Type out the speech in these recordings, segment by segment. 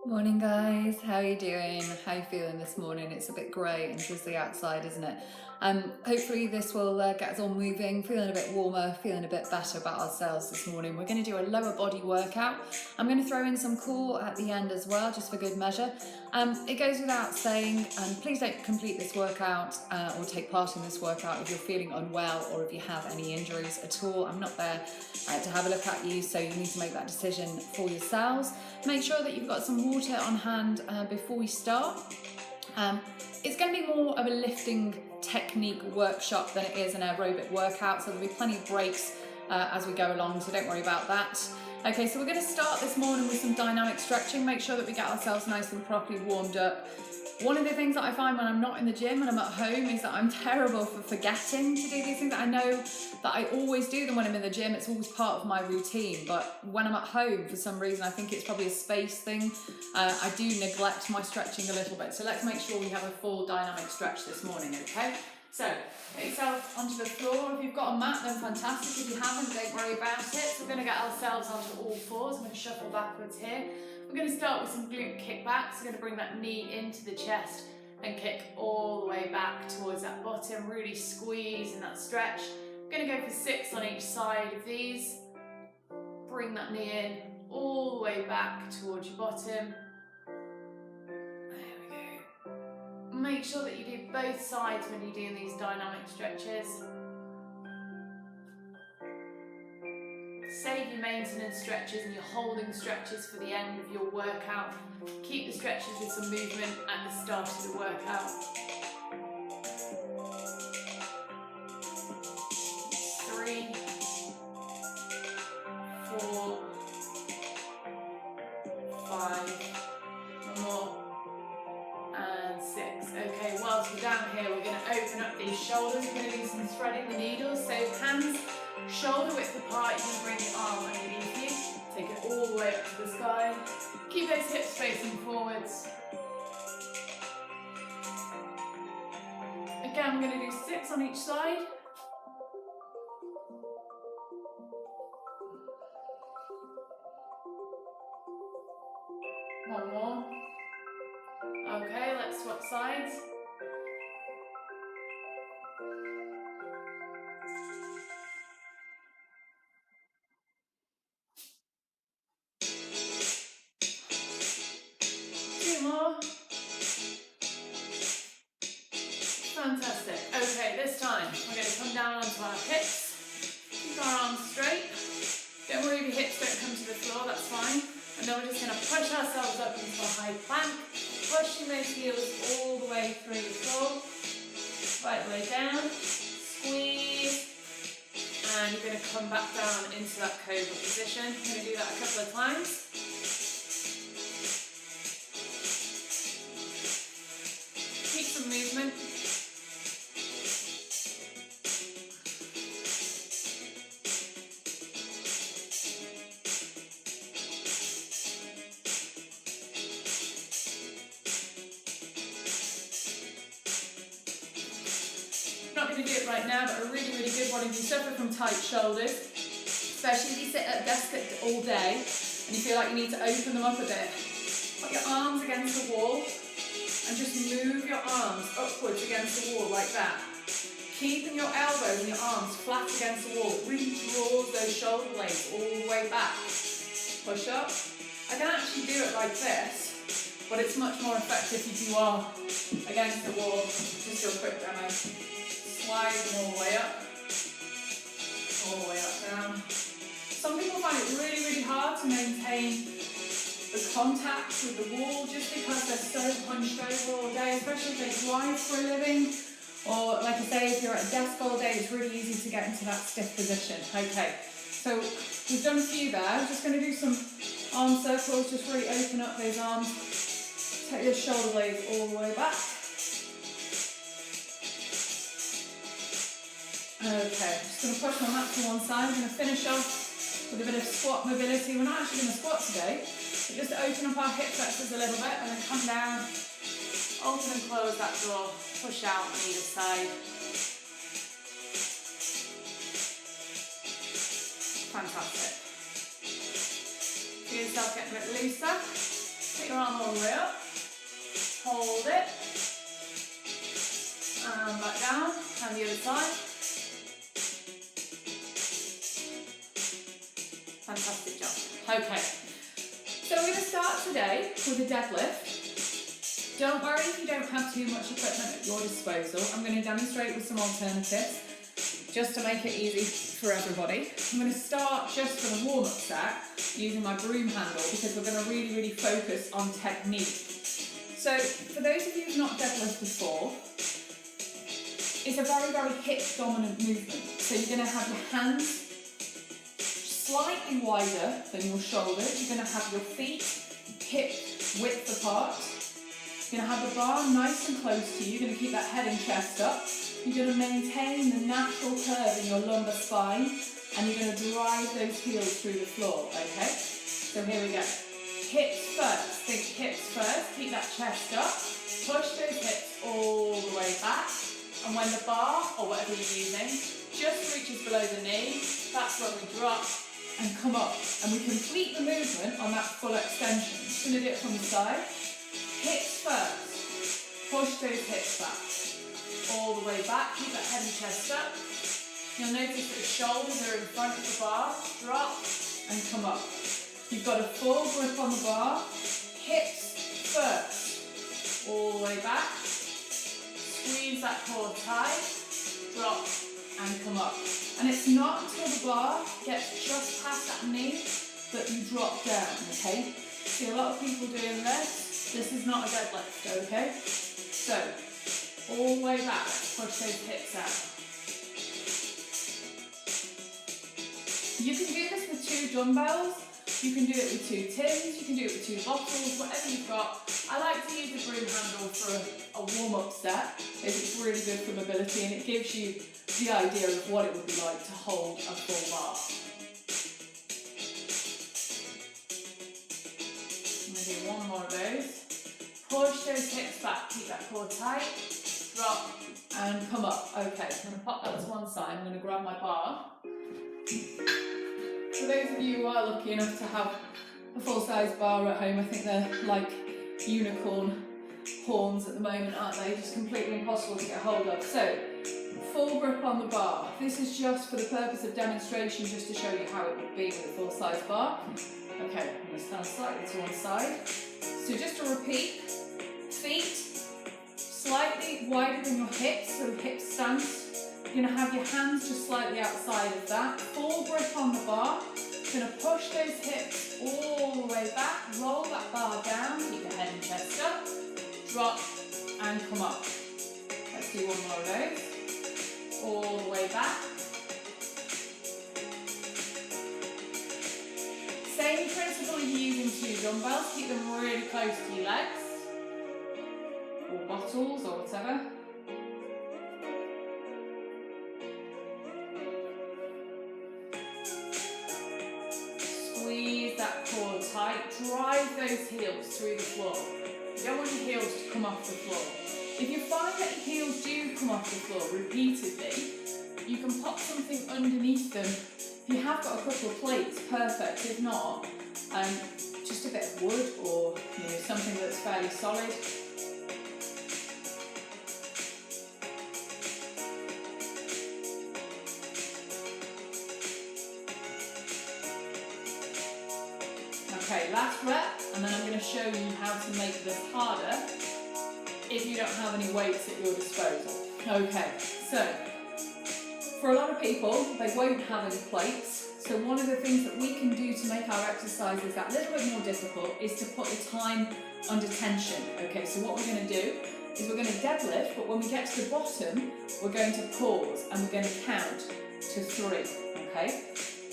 Morning guys, how are you doing? How are you feeling this morning? It's a bit grey and drizzly outside, isn't it? Hopefully this will get us all moving, feeling a bit warmer, feeling a bit better about ourselves this morning. We're going to do a lower body workout. I'm going to throw in some core at the end as well, just for good measure. It goes without saying, please don't complete this workout or take part in this workout if you're feeling unwell or if you have any injuries at all. I'm not there to have a look at you, so you need to make that decision for yourselves. Make sure that you've got some water on hand before we start. It's going to be more of a lifting technique workshop than it is an aerobic workout, so there'll be plenty of breaks as we go along, so don't worry about that. Okay, so we're going to start this morning with some dynamic stretching. Make sure that we get ourselves nice and properly warmed up. One of the things that I find when I'm not in the gym and I'm at home is that I'm terrible for forgetting to do these things. I know that I always do them when I'm in the gym. It's always part of my routine. But when I'm at home, for some reason, I think it's probably a space thing. I do neglect my stretching a little bit. So let's make sure we have a full dynamic stretch this morning, okay? So get yourself onto the floor. If you've got a mat, then fantastic. If you haven't, don't worry about it. So we're going to get ourselves onto all fours. I'm going to shuffle backwards here. We're going to start with some glute kickbacks. We're going to bring that knee into the chest and kick all the way back towards that bottom, really squeeze in that stretch. We're going to go for 6 on each side of these. Bring that knee in all the way back towards your bottom. There we go. Make sure that you do both sides when you're doing these dynamic stretches. Save your maintenance stretches and your holding stretches for the end of your workout. Keep the stretches with some movement at the start of the workout. 3, 4, 5, one more, and 6. Okay, whilst we're down here, we're going to open up these shoulders. We're going to do some threading the needles. So hands shoulder width apart, you can bring your arm underneath you. Take it all the way up to the sky. Keep those hips facing forwards. Again, we're going to do 6 on each side. One more. Okay, let's swap sides. More. Fantastic. Okay, this time we're going to come down onto our hips. Keep our arms straight. Don't worry if your hips don't come to the floor, that's fine. And then we're just going to push ourselves up into a high plank, pushing those heels all the way through the floor. Right the way down. Squeeze. And you're going to come back down into that cobra position. We're going to do that a couple of times. Movement. Not going to do it right now, but a really, really good one if you suffer from tight shoulders, especially if you sit at a desk all day and you feel like you need to open them up a bit. Put your arms against the wall. And just move your arms upwards against the wall like that. Keeping your elbows and your arms flat against the wall. It really draws those shoulder blades all the way back. Push up. I can actually do it like this, but it's much more effective if you are against the wall. Just do a quick demo. Slide them all the way up. All the way up, down. Some people find it really, really hard to maintain the contact with the wall just because they're so hunched over all day, especially if they drive for a living, or like I say, if you're at a desk all day, it's really easy to get into that stiff position. Okay, so we've done a few there. I'm just going to do some arm circles, just really open up those arms, take your shoulder blades all the way back. Okay, just going to push my mat to one side. I'm going to finish off with a bit of squat mobility. We're not actually going to squat today. Just open up our hip flexors a little bit and then come down, open and close that door, push out on either side. Fantastic. Feel yourself getting a bit looser. Take your arm all the way up. Hold it. And back down. And the other side. Fantastic job. Okay. So we're going to start today with a deadlift. Don't worry if you don't have too much equipment at your disposal. I'm going to demonstrate with some alternatives just to make it easy for everybody. I'm going to start just for the warm-up set using my broom handle because we're going to really focus on technique. So for those of you who've not deadlifted before, it's a very hip dominant movement. So you're going to have your hands slightly wider than your shoulders. You're going to have your feet hip width apart. You're going to have the bar nice and close to you. You're going to keep that head and chest up. You're going to maintain the natural curve in your lumbar spine, and you're going to drive those heels through the floor, okay? So here we go. Hips first. Think hips first. Keep that chest up. Push those hips all the way back. And when the bar, or whatever you're using, just reaches below the knee, that's when we drop and come up. And we complete the movement on that full extension. Just going to do it from the side. Hips first. Push those hips back. All the way back, keep that head and chest up. You'll notice that the shoulders are in front of the bar, drop and come up. You've got a full grip on the bar, hips first, all the way back. Squeeze that core tight, drop and come up. And it's not until the bar gets just past that knee that you drop down, okay? See a lot of people doing this. This is not a deadlift, okay? So, all the way back, push those hips out. You can do this with 2 dumbbells, you can do it with 2 tins, you can do it with 2 bottles, whatever you've got. I like to use the broom handle for a warm-up set, as it's really good for mobility and it gives you the idea of what it would be like to hold a full bar. I'm going to do one more of those. Push those hips back, keep that core tight. Drop and come up. Okay, I'm going to pop that to one side. I'm going to grab my bar. For those of you who are lucky enough to have a full-size bar at home, I think they're like unicorn horns at the moment, aren't they? Just completely impossible to get hold of. So, full grip on the bar. This is just for the purpose of demonstration, just to show you how it would be with a full-size bar. Okay, I'm going to stand slightly to one side. So just to repeat, feet slightly wider than your hips, so hip stance. You're going to have your hands just slightly outside of that. Full grip on the bar. You're going to push those hips all the way back. Roll that bar down. Keep your head and chest up. Drop and come up. Let's do one more of those. All the way back. Same principle of using 2 dumbbells. Keep them really close to your legs. Or bottles or whatever. Squeeze that core tight, drive those heels through the floor. You don't want your heels to come off the floor. If you find that your heels do come off the floor repeatedly, you can pop something underneath them. If you have got a couple of plates, perfect. If not, just a bit of wood or something that's fairly solid. Okay, last rep, and then I'm going to show you how to make this harder if you don't have any weights at your disposal. Okay, so for a lot of people, they won't have any plates. So one of the things that we can do to make our exercises that little bit more difficult is to put the time under tension. Okay, so what we're going to do is we're going to deadlift, but when we get to the bottom, we're going to pause and we're going to count to 3, okay?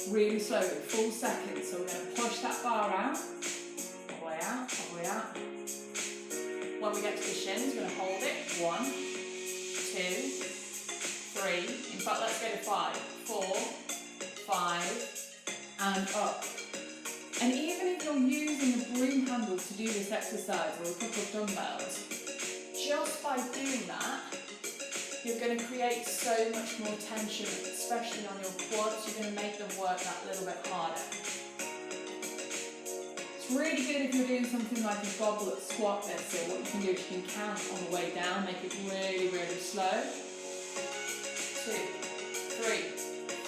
Really slowly, full seconds. So we're going to push that bar out, all the way out, all the way out. When we get to the shins, we're going to hold it. 1, 2, 3. In fact, let's go to 5, 4, 5, and up. And even if you're using a broom handle to do this exercise or a couple of dumbbells, just by doing that, you're going to create so much more tension, especially on your quads. You're going to make them work that little bit harder. It's Really good if you're doing something like a goblet squat there. So what you can do is you can count on the way down, make it really, really slow. 2, 3,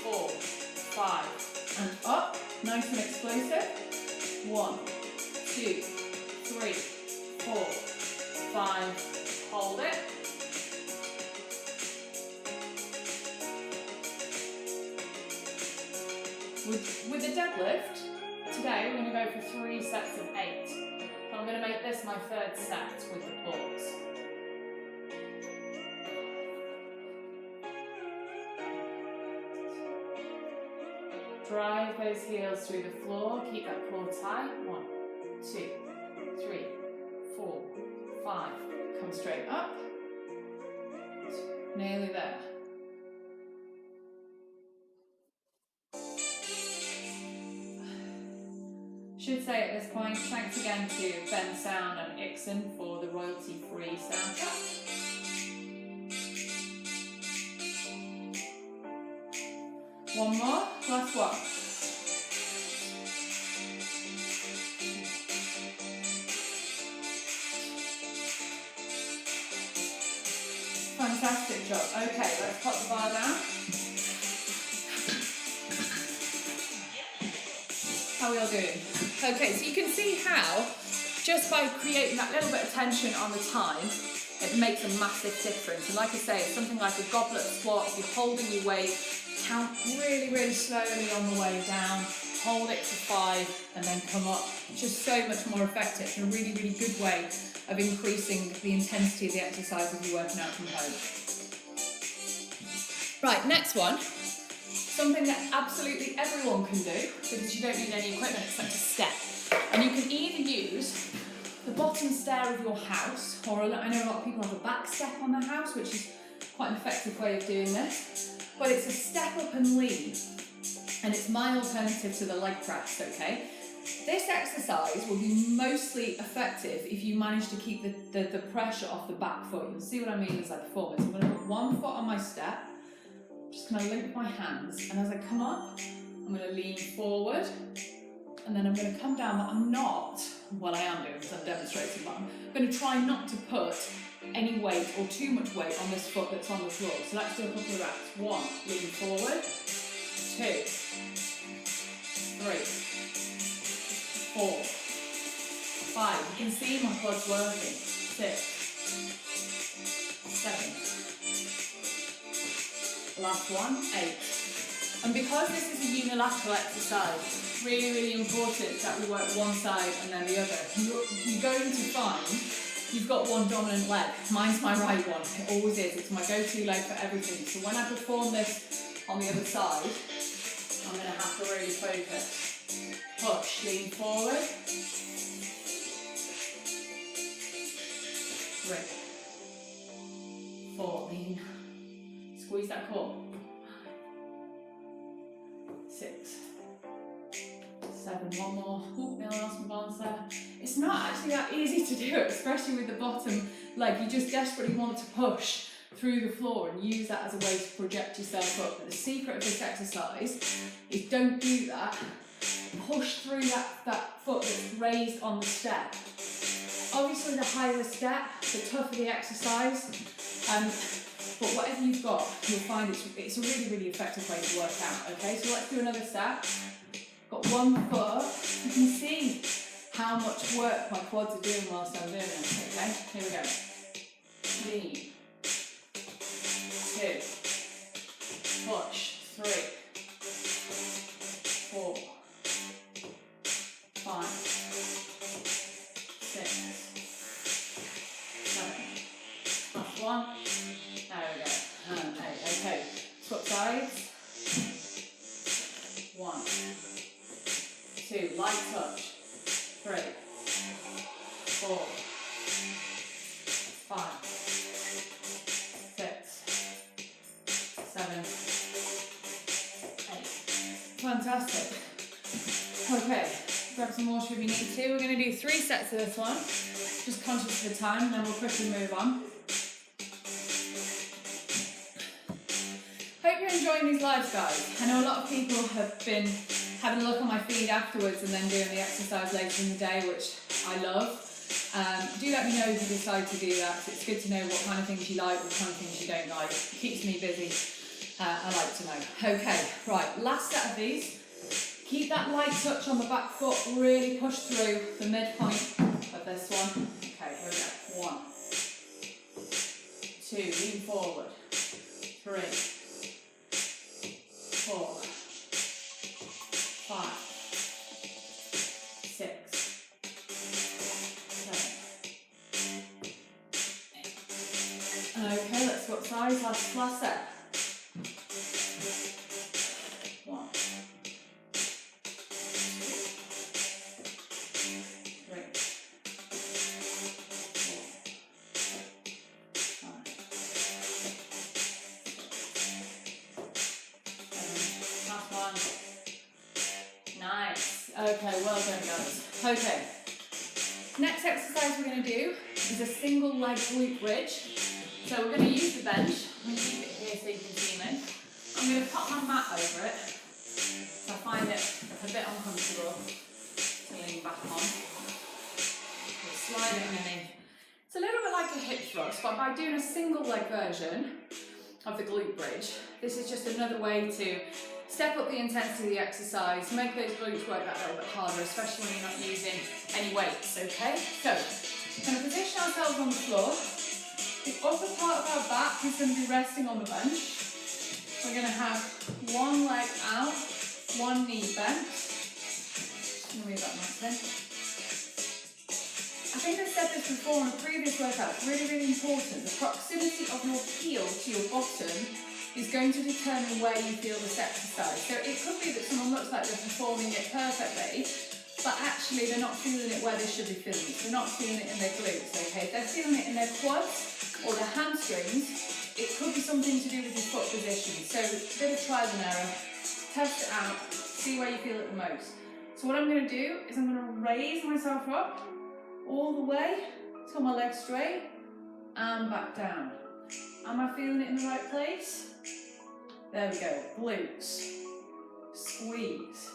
4, 5, and up. Nice and explosive. 1, 2, 3, 4, 5. Hold it. With the deadlift, today we're going to go for 3 sets of 8. So I'm going to make this my 3rd set with the pause. Drive those heels through the floor, keep that core tight. 1, 2, 3, 4, 5. Come straight up. Nearly there. Should say at this point, thanks again to Ben Sound and Ixon for the royalty-free soundtrack. One more, last one. Fantastic job. Okay, let's pop the bar down. How are we all doing? Okay, so you can see how just by creating that little bit of tension on the time, it makes a massive difference. And like I say, it's something like a goblet squat. If you're holding your weight, count really, really slowly on the way down, hold it to 5, and then come up. Just so much more effective and a really, really good way of increasing the intensity of the exercise if you're working out from home. Right, next one. Something that absolutely everyone can do, because you don't need any equipment except a step. And you can either use the bottom stair of your house, or I know a lot of people have a back step on their house, which is quite an effective way of doing this. But it's a step up and lean, and it's my alternative to the leg press, okay? This exercise will be mostly effective if you manage to keep the pressure off the back foot. You'll see what I mean as I perform it. So I'm going to put one foot on my step, just going to link my hands, and as I come up, I'm going to lean forward, and then I'm going to come down, but I'm not, well I am doing because I'm demonstrating, but I'm going to try not to put any weight or too much weight on this foot that's on the floor. So let's do a couple of reps. 1, lean forward, 2, 3, 4, 5. You can see my quads working. 6, 7. Last one, 8. And because this is a unilateral exercise, it's really, really important that we work one side and then the other. You're going to find you've got one dominant leg. Mine's my right one. It always is. It's my go-to leg for everything. So when I perform this on the other side, I'm going to have to really focus. Push, lean forward. 3, 4, lean. Squeeze that core. 6, 7, one more. Ooh, nearly lost my balance there. It's not actually that easy to do it, especially with the bottom leg. You just desperately want to push through the floor and use that as a way to project yourself up. But the secret of this exercise is don't do that. Push through that foot that's raised on the step. Obviously, the higher the step, the tougher the exercise. But whatever you've got, you'll find it's a really, really effective way to work out, okay? So let's do another set. Got one foot. You can see how much work my quads are doing whilst I'm doing this, okay? Here we go. Lean. 2. Push. 3. 4. 5. 6. 7. Last one. There we go. And 8. Okay. Swap sides. 1. 2. Light touch. 3. 4. 5. 6. 7. 8. Fantastic. Okay. Grab some water if you need to. We're going to do 3 sets of this one. Just conscious of the time, and then we'll quickly move on. Hope you're enjoying these lives, guys. I know a lot of people have been having a look on my feed afterwards and then doing the exercise later in the day, which I love. Do let me know if you decide to do that. It's good to know what kind of things you like, what kind of things you don't like. It keeps me busy. I like to know. Okay, right, last set of these. Keep that light touch on the back foot, really push through the midpoint of this one. Okay, here we go. 1, 2, lean forward. 3, 4, 5, 6, 7, 8. Okay, let's swap sides. Last set. 1, 2, 3, 4, 5, 7. Last one. Nice. Okay, well done, guys. Okay. Next exercise we're going to do is a single leg glute bridge. So we're going to use the bench. I'm going to keep it here so you can see me. I'm going to pop my mat over it. So I find it a bit uncomfortable to lean back on. We'll slide it underneath. It's a little bit like a hip thrust, but by doing a single leg version of the glute bridge, this is just another way to step up the intensity of the exercise, make those glutes work that little bit harder, especially when you're not using any weights, okay? So, we're going to position ourselves on the floor. The upper part of our back is going to be resting on the bench. We're going to have one leg out, one knee bent. Just going to move that nice then. I think I said this before in a previous workout, it's really, really important. The proximity of your heel to your bottom is going to determine where you feel this exercise. So it could be that someone looks like they're performing it perfectly, but actually they're not feeling it where they should be feeling it. They're not feeling it in their glutes, okay? If they're feeling it in their quads or their hamstrings, it could be something to do with your foot position. So a bit of trial and error, test it out, see where you feel it the most. So what I'm going to do is I'm going to raise myself up all the way till my leg's straight and back down. Am I feeling it in the right place? There we go, glutes, squeeze,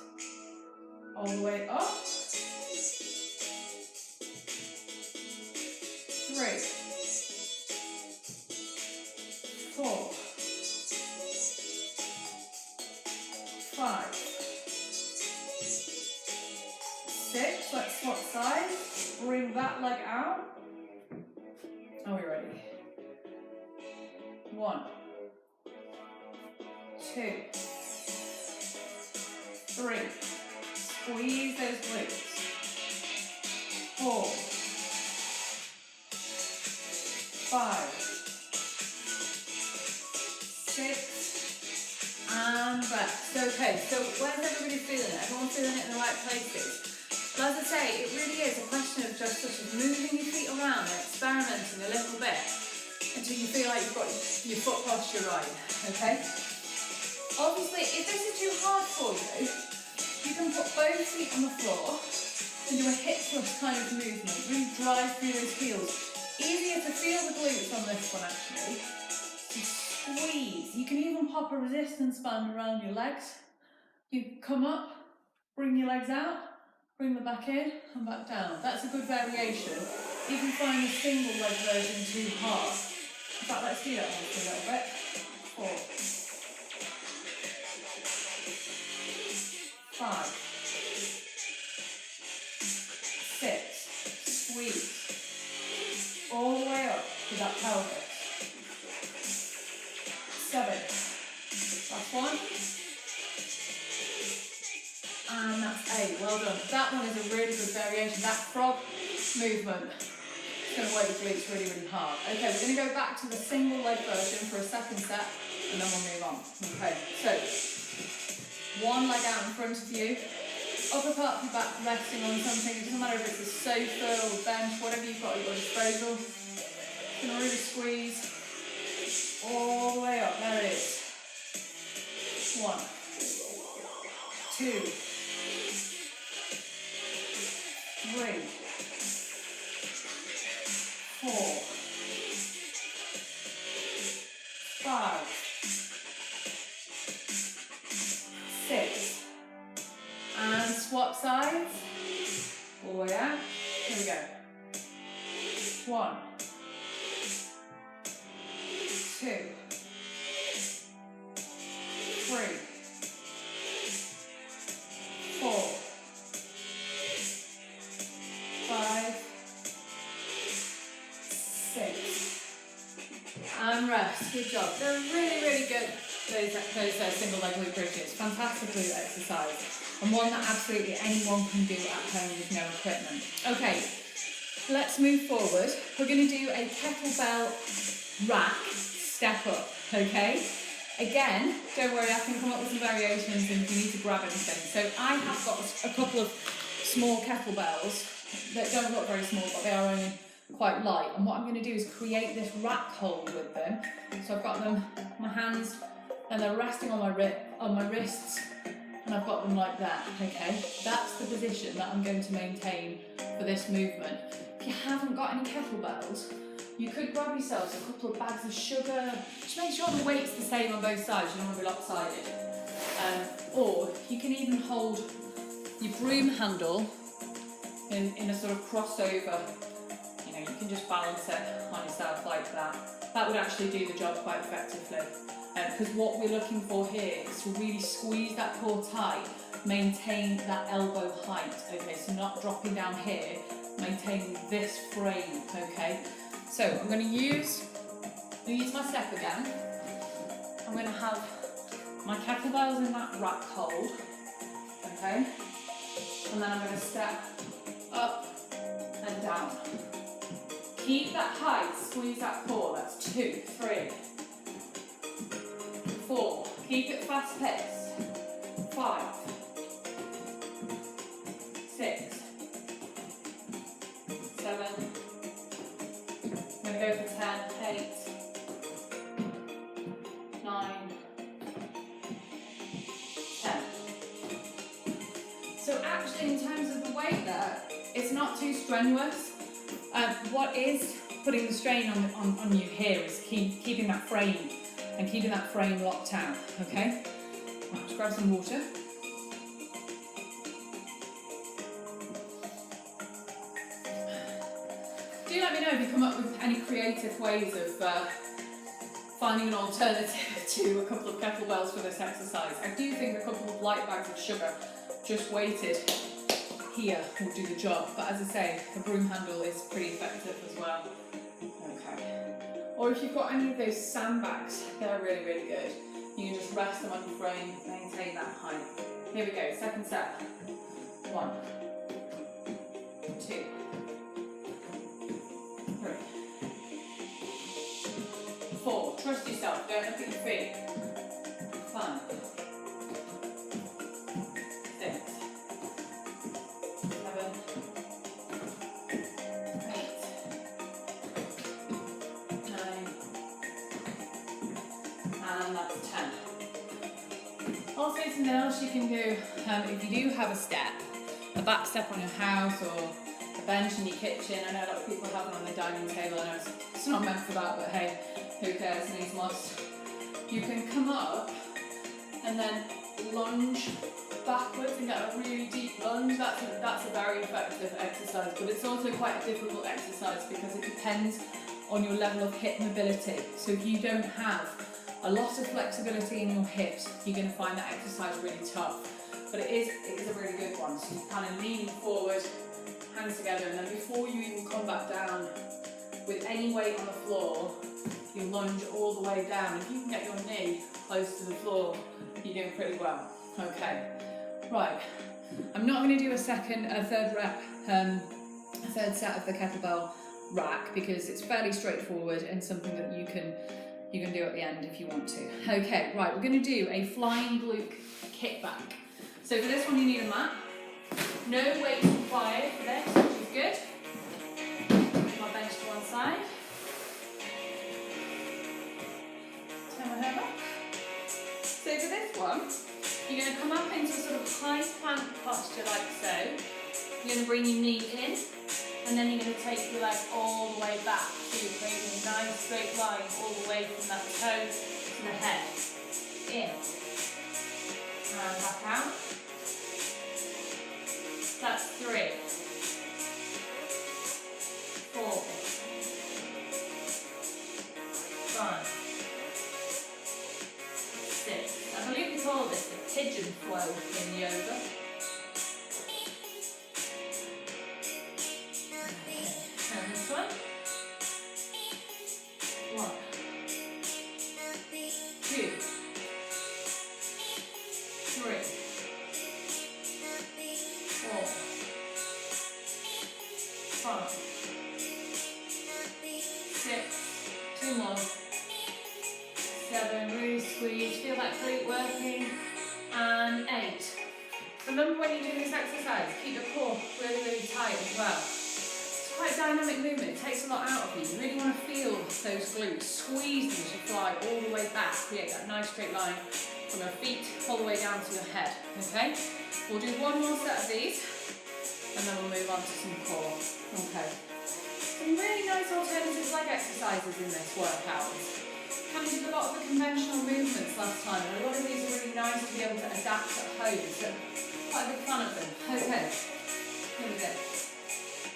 all the way up, 3, 4, 5, 6, let's swap sides, bring that leg out. Are we ready? 1, 2, 3, squeeze those glutes, 4, 5, 6, and rest. Okay, so where's everybody feeling it? Everyone feeling it in the right places? But as I say, it really is a question of just sort of moving your feet around and experimenting a little bit until you feel like you've got your foot posture right, okay? Obviously, if this is too hard for you, you can put both feet on the floor and do a hip thrust kind of movement, really drive through those heels. Easier to feel the glutes on this one actually. So squeeze. You can even pop a resistance band around your legs. You come up, bring your legs out, bring them back in and back down. That's a good variation. If you find the single leg version too hard. In fact, let's do that one for a little bit. 4, 5, 6, squeeze. All the way up to that pelvis. 7, last one. And that's 8, well done. That one is a really good variation. That frog movement is going to work the glutes really, really hard. Okay, we're going to go back to the single leg version for a second set and then we'll move on. Okay, so one leg out in front of you, upper part of your back resting on something. It doesn't matter if it's a sofa or bench, whatever you've got at your disposal. Just going to really squeeze all the way up. There it is. 1, 2, 3, 4, 5, 6, 1, 2, 3, 4, 5, 6, and rest. Good job. They're really, really good, those single leg glute bridges. Fantastic glute exercise, and one that absolutely anyone can do at home with no equipment. Okay, let's move forward. We're going to do a kettlebell rack step up, okay? Again, don't worry, I can come up with some variations and if you need to grab anything. So I have got a couple of small kettlebells that don't look very small, but they are only quite light. And what I'm going to do is create this rack hold with them. So I've got them, my hands, and they're resting on my wrists, and I've got them like that, okay? That's the position that I'm going to maintain for this movement. If you haven't got any kettlebells, you could grab yourselves a couple of bags of sugar. Just make sure the weight's the same on both sides, you don't want to be lopsided. Or you can even hold your broom handle in a sort of crossover. You know, you can just balance it on yourself like that. That would actually do the job quite effectively. Because what we're looking for here is to really squeeze that core tight, maintain that elbow height, okay? So not dropping down here, maintaining this frame, okay? So I'm going to use my step again. I'm going to have my kettlebells in that rack hold, okay? And then I'm going to step up and down. Keep that height, squeeze that core. That's 2, 3, 4. Keep it fast paced. 5, 6, 7. I'm going to go for 10, 8, 9, 10. So actually, in terms of the weight there, it's not too strenuous. What is putting the strain on you here is keeping that frame and keeping that frame locked down, okay? Right, let's grab some water. Do let me know if you come up with any creative ways of finding an alternative to a couple of kettlebells for this exercise. I do think a couple of light bags of sugar just weighted here will do the job, but as I say, a broom handle is pretty effective as well. Okay. Or if you've got any of those sandbags, they're really, really good. You can just rest them on your frame, maintain that height. Here we go, second set. 1, 2, 3, 4. Trust yourself, don't look at your feet. 5, 6, 7, 8, 9, and that's 10. Also, something else you can do, if you do have a step, a back step on your house or a bench in your kitchen. I know a lot of people have them on their dining table. I know it's not meant for that, but hey, who cares, needs must. You can come up and then lunge backwards and get a really deep lunge. That's a very effective exercise, but it's also quite a difficult exercise because it depends on your level of hip mobility. So if you don't have a lot of flexibility in your hips, you're going to find that exercise really tough. But it is a really good one. So you're kind of leaning forward, hands together, and then before you even come back down with any weight on the floor, you lunge all the way down. If you can get your knee close to the floor, you're doing pretty well. Okay, right. I'm not going to do a third set of the kettlebell rack because it's fairly straightforward and something that you can do at the end if you want to. Okay, right. We're going to do a flying glute kickback. So for this one, you need a mat. No weight required for this, which is good. Put my bench to one side. Turn my head up. So for this one, you're going to come up into a sort of high plank posture like so. You're going to bring your knee in, and then you're going to take your leg all the way back. So you're creating a nice straight line all the way from that toe to the head. In. And back out. That's 3, 4, flow in yoga. And this one. 1, 2, 3, 4, 5, 6, 2 more, 7, really squeeze, feel that glute working, and 8. Remember when you do this exercise, keep the core really, really tight as well. It's quite a dynamic movement, it takes a lot out of you. You really want to feel those glutes, squeeze them as you fly all the way back, create that nice straight line from your feet all the way down to your head, okay? We'll do one more set of these, and then we'll move on to some core, okay? Some really nice alternative leg exercises in this workout. Kind of did a lot of the conventional movements last time, and a lot of these are really nice to be able to adapt at home, so quite a big fan of them. Okay, here we go.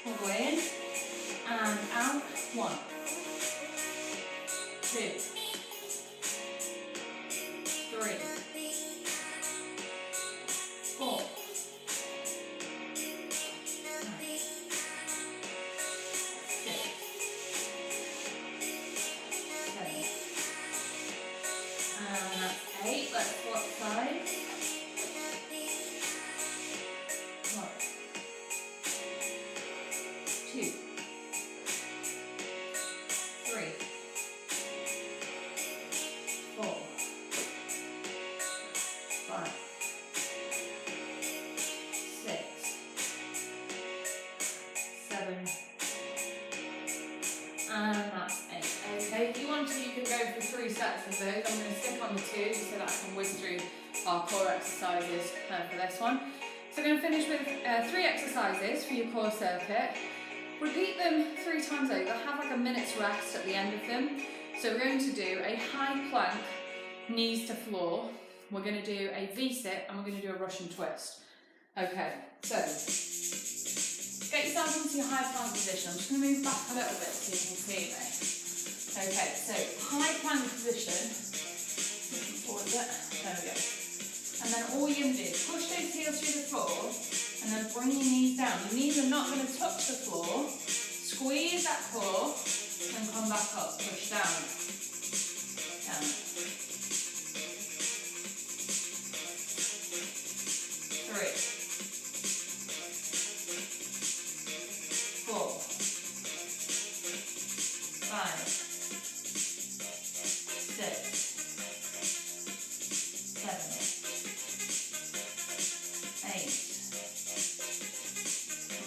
All the way in, and out, 1, 2, 3, 4, 8, let's swap sides. 1, 2, 3, 4, 5, 6, 7, and that's 8. Okay, if you want to, you can go for 3 sets of those. I'm going to stick on the 2 just so that I can whiz through our core exercises for this one. So I'm going to finish with 3 exercises for your core circuit. Repeat them 3 times over. Have like a minute's rest at the end of them. So we're going to do a high plank, knees to floor. We're going to do a V-sit and we're going to do a Russian twist. Okay, so get yourself into your high plank position. I'm just going to move back a little bit so you can see me. Okay, so high plank position. Looking forward a bit. There we go. And then all you're going to do is push those heels through the floor and then bring your knees down. Your knees are not going to touch the floor. Squeeze that core and come back up. Push down. Down. 3, 4, 5, 6, 7, 8,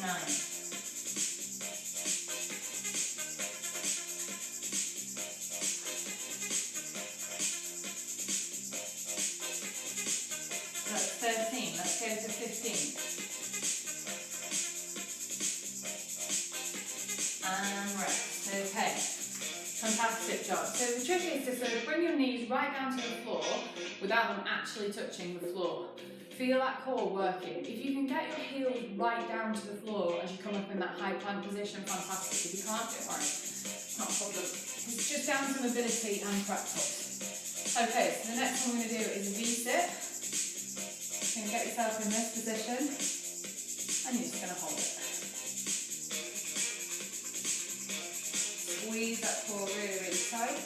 9, 13, let's go to 15. And rest. Okay. Fantastic job. So the trick is to sort of bring your knees right down to the floor without them actually touching the floor. Feel that core working. If you can get your heels right down to the floor as you come up in that high plank position, fantastic. If you can't, don't worry. Not a problem. It's just down to mobility and practice. Okay, so the next one we're going to do is a V-sit. You're going to get yourself in this position and you're just going to hold it. Squeeze that core really, really tight.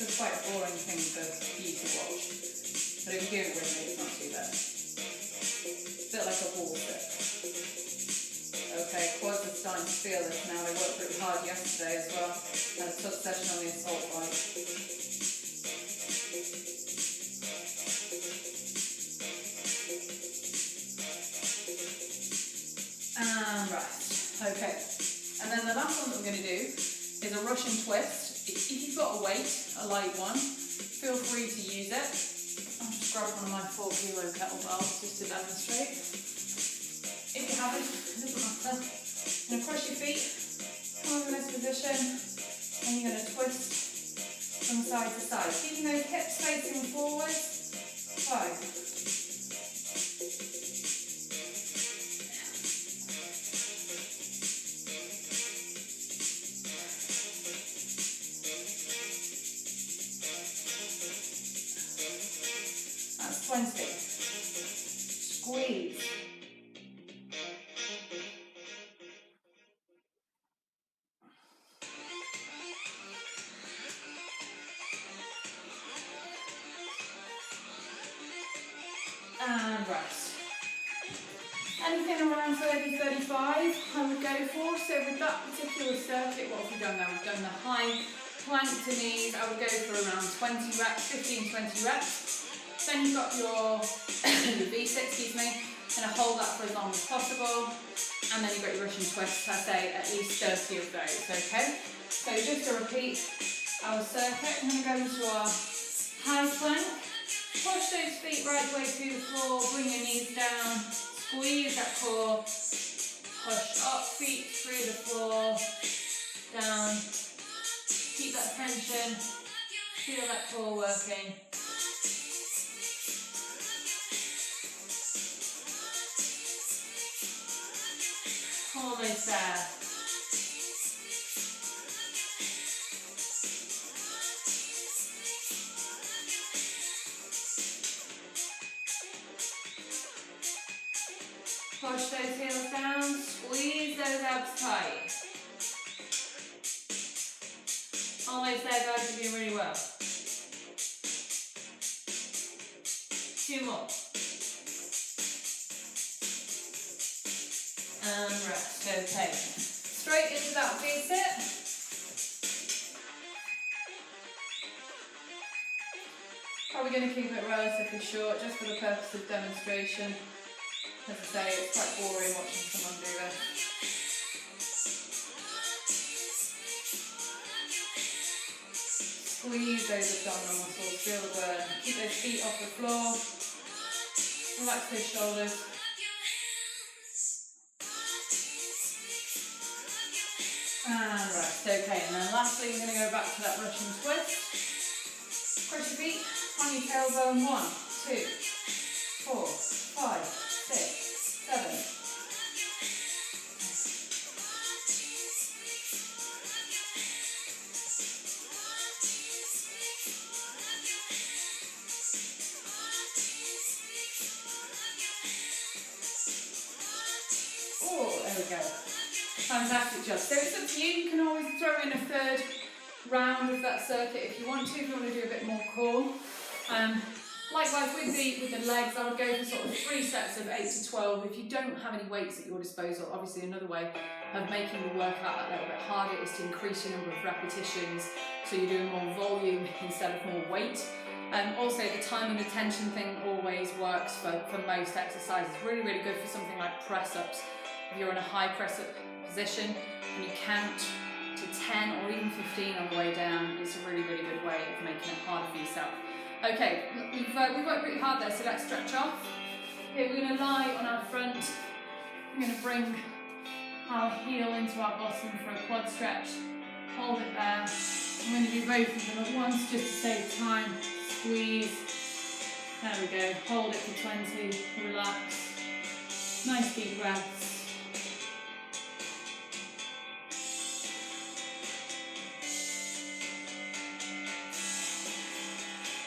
It's quite a boring thing for you to watch, but if you do it with me, it's not too bad. It's a bit like a wall sit. Okay, quads are starting to feel this now. They worked pretty hard yesterday as well. Had a tough session on the assault bike. And rest. Okay. And then the last one that we're going to do is a Russian twist. If you've got a weight, a light one, feel free to use it. I'll just grab one of my 4 kilo kettlebells just to demonstrate. If you haven't, it doesn't matter. You're going to cross your feet, come over in this position, and you're going to twist from side to side. Keeping those hips facing forwards. 5. 6, 20. Squeeze. And rest. Anything around 30, 35 I would go for. So with that particular circuit, what have we done now? We've done the high plank to knees. I would go for around 20 reps, 15, 20 reps. Then you've got your V6, excuse me. Gonna hold that for as long as possible. And then you've got your Russian twists, I say at least 30 of those, okay? So just to repeat our circuit, I'm gonna go into our high plank. Push those feet right way to the floor, bring your knees down, squeeze that core, push up, feet through the floor, down, keep that tension, feel that core working. Almost there. Push those heels down, squeeze those abs tight. Almost there, guys, you're doing really well. 2 more. And rest, okay. Straight into that V-sit. Probably going to keep it relatively short just for the purpose of demonstration. As I say, it's quite boring watching someone do this. Squeeze those abdominal muscles, feel the burn. Keep those feet off the floor. Relax those shoulders. And rest, okay. And then lastly, we're going to go back to that Russian twist. Press your feet on your tailbone. 1, 2, 4, 5, 6, 7. Oh, there we go. Fantastic job. So it's up to you. You can always throw in a third round of that circuit if you want to do a bit more core. Likewise with the legs, I would go for sort of 3 sets of 8 to 12. If you don't have any weights at your disposal, obviously another way of making the workout a little bit harder is to increase your number of repetitions, so you're doing more volume instead of more weight. Also the time and attention thing always works for most exercises. Really, really good for something like press-ups. If you're in a high press-up position and you count to 10 or even 15 on the way down, it's a really, really good way of making it harder for yourself. Okay, we've worked really hard there, so let's stretch off. Okay, we're going to lie on our front. I'm going to bring our heel into our bottom for a quad stretch. Hold it there. I'm going to do both of them at once just to save time. Squeeze. There we go. Hold it for 20. Relax. Nice deep breaths.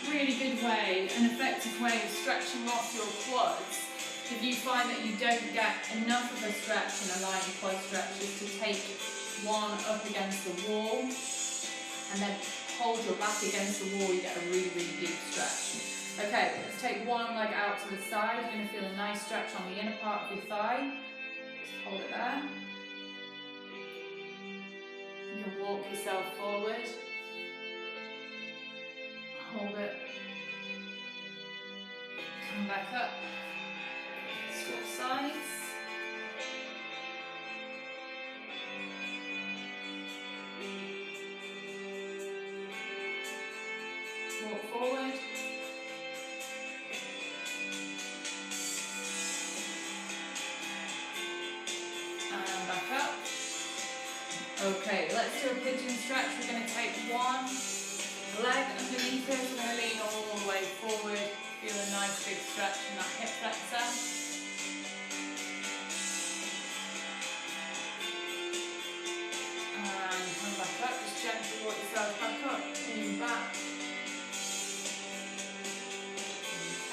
Really good way, an effective way of stretching off your quads. If you find that you don't get enough of a stretch in a light quad stretch, is to take one up against the wall and then hold your back against the wall. You get a really, really deep stretch. Okay, let's take one leg out to the side. You're going to feel a nice stretch on the inner part of your thigh. Just hold it there. You can walk yourself forward. Hold it. Come back up. Swap sides. Walk forward. And back up. Okay, let's do a pigeon stretch. We're going to take one leg underneath it. We're going to lean all the way forward. Feel a nice big stretch in that hip flexor. And come back up. Just gently walk yourself back up. Lean back.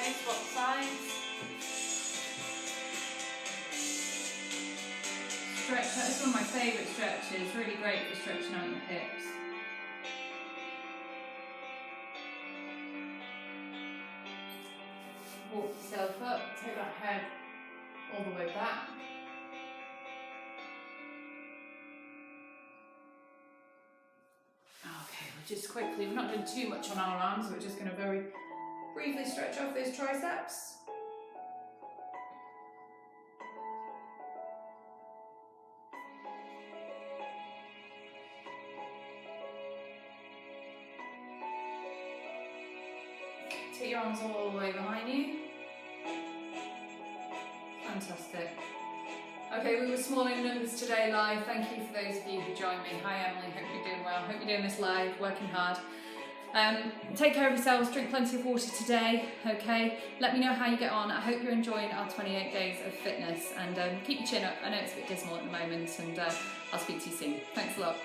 Okay, swap That is one of my favourite stretches, really great for stretching out your hips. Walk yourself up, take that head all the way back. Okay, we're just quickly, we're not doing too much on our arms, we're just going to very briefly stretch off those triceps. Take your arms all the way behind you. Fantastic. Okay, we were small in numbers today live. Thank you for those of you who joined me. Hi Emily, hope you're doing well. Hope you're doing this live, working hard. Take care of yourselves, drink plenty of water today, okay? Let me know how you get on. I hope you're enjoying our 28 days of fitness, and keep your chin up. I know it's a bit dismal at the moment, and I'll speak to you soon. Thanks a lot.